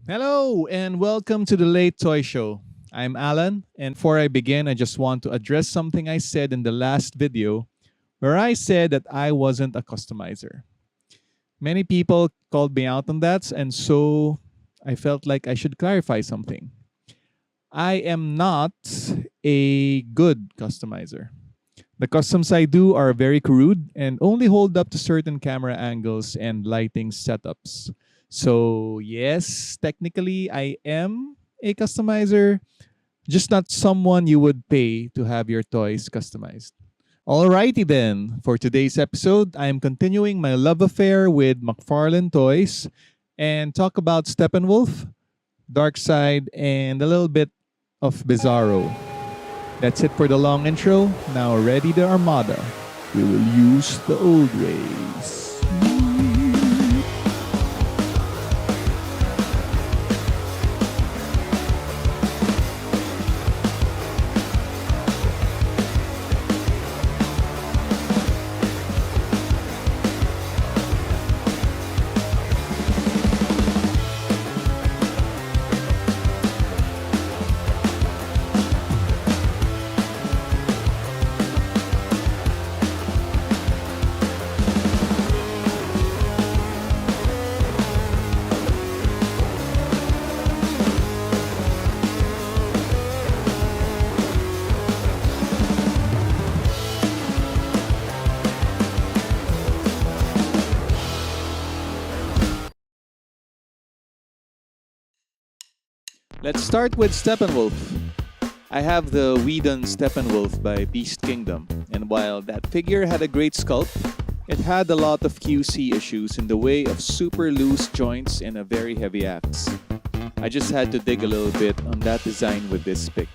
Hello and welcome to the Late Toy Show. I'm Alan, and before I begin, I just want to address something I said in the last video where I said that I wasn't a customizer. Many people called me out on that, and so I felt like I should clarify something. I am not a good customizer. The customs I do are very crude and only hold up to certain camera angles and lighting setups. So, yes, technically I am a customizer, just not someone you would pay to have your toys customized. Alrighty then, for today's episode, I am continuing my love affair with McFarlane toys and talk about Steppenwolf, Darkseid, and a little bit of Bizarro. That's it for the long intro. Now ready the armada. We will use the old ways. Let's start with Steppenwolf. I have the Whedon Steppenwolf by Beast Kingdom, and while that figure had a great sculpt, it had a lot of QC issues in the way of super loose joints and a very heavy axe. I just had to dig a little bit on that design with this pick.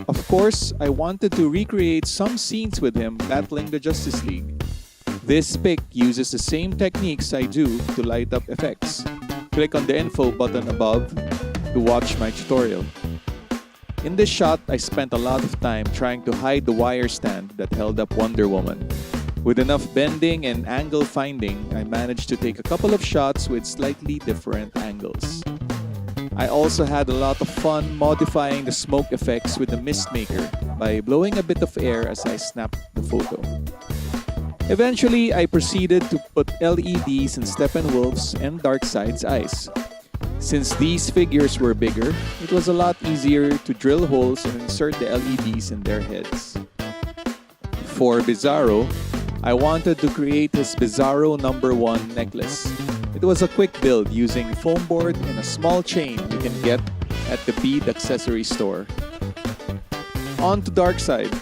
Of course, I wanted to recreate some scenes with him battling the Justice League. This pick uses the same techniques I do to light up effects. Click on the info button above to watch my tutorial. In this shot, I spent a lot of time trying to hide the wire stand that held up Wonder Woman. With enough bending and angle finding, I managed to take a couple of shots with slightly different angles. I also had a lot of fun modifying the smoke effects with the mist maker by blowing a bit of air as I snapped the photo. Eventually, I proceeded to put LEDs in Steppenwolf's and Darkseid's eyes. Since these figures were bigger, it was a lot easier to drill holes and insert the LEDs in their heads. For Bizarro, I wanted to create his Bizarro number 1 necklace. It was a quick build using foam board and a small chain you can get at the bead accessory store. On to Darkseid.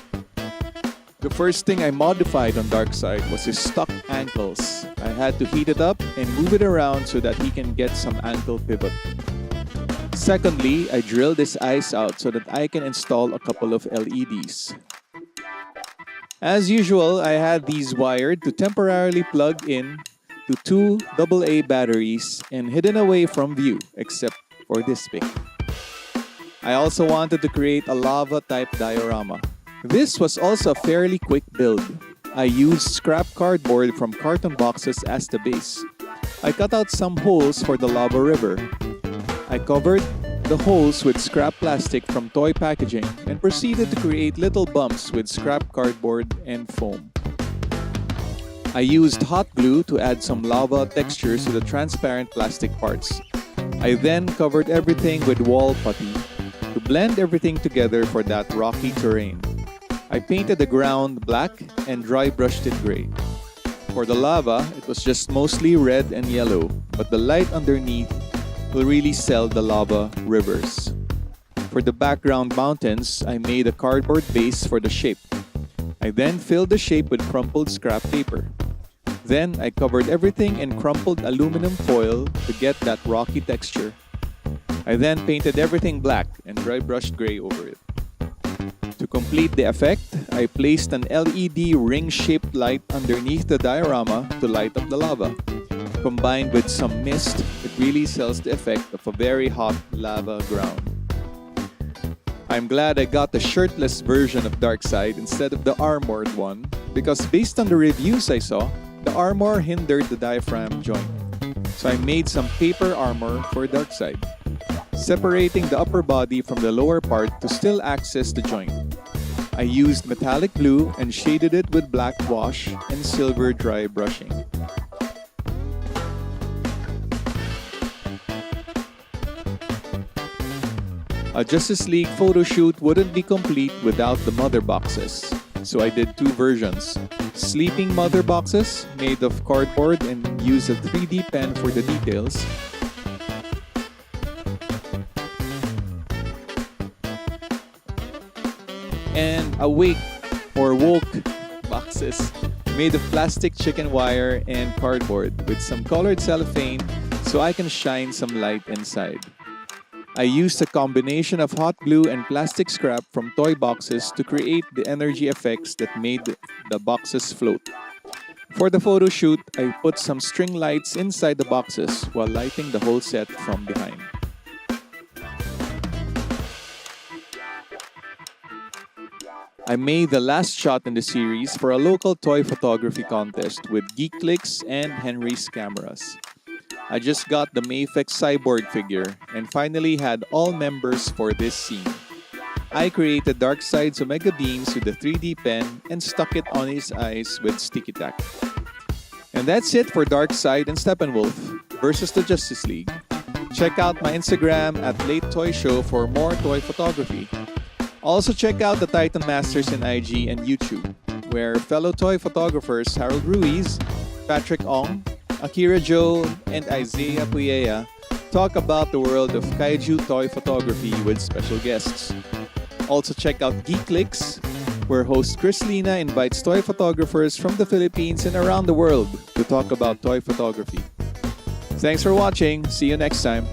The first thing I modified on Darkseid was his stuck ankles. I had to heat it up and move it around so that he can get some ankle pivot. Secondly, I drilled his eyes out so that I can install a couple of LEDs. As usual, I had these wired to temporarily plug in to 2 AA batteries and hidden away from view, except for this pic. I also wanted to create a lava type diorama. This was also a fairly quick build. I used scrap cardboard from carton boxes as the base. I cut out some holes for the lava river. I covered the holes with scrap plastic from toy packaging and proceeded to create little bumps with scrap cardboard and foam. I used hot glue to add some lava textures to the transparent plastic parts. I then covered everything with wall putty to blend everything together for that rocky terrain. I painted the ground black and dry brushed it gray. For the lava, it was just mostly red and yellow, but the light underneath will really sell the lava rivers. For the background mountains, I made a cardboard base for the shape. I then filled the shape with crumpled scrap paper. Then I covered everything in crumpled aluminum foil to get that rocky texture. I then painted everything black and dry brushed gray over it. To complete the effect, I placed an LED ring-shaped light underneath the diorama to light up the lava. Combined with some mist, it really sells the effect of a very hot lava ground. I'm glad I got the shirtless version of Darkseid instead of the armored one, because based on the reviews I saw, the armor hindered the diaphragm joint. So I made some paper armor for Darkseid, separating the upper body from the lower part to still access the joint. I used metallic blue and shaded it with black wash and silver dry brushing. A Justice League photo shoot wouldn't be complete without the Mother Boxes, so I did two versions. Sleeping Mother Boxes, made of cardboard and used a 3D pen for the details. And Awake or Woke boxes, made of plastic chicken wire and cardboard with some colored cellophane so I can shine some light inside. I used a combination of hot glue and plastic scrap from toy boxes to create the energy effects that made the boxes float. For the photo shoot, I put some string lights inside the boxes while lighting the whole set from behind. I made the last shot in the series for a local toy photography contest with Geek Clicks and Henry's cameras. I just got the Mayfix cyborg figure and finally had all members for this scene. I created Darkseid's Omega Beams with the 3D pen and stuck it on his eyes with sticky tack. And that's it for Darkseid and Steppenwolf versus the Justice League. Check out my Instagram at Late Toy Show for more toy photography. Also check out the Titan Masters in IG and YouTube, where fellow toy photographers Harold Ruiz, Patrick Ong, Akira Joe, and Isaiah Puyea talk about the world of kaiju toy photography with special guests. Also check out Geek Clicks, where host Chris Lina invites toy photographers from the Philippines and around the world to talk about toy photography. Thanks for watching. See you next time.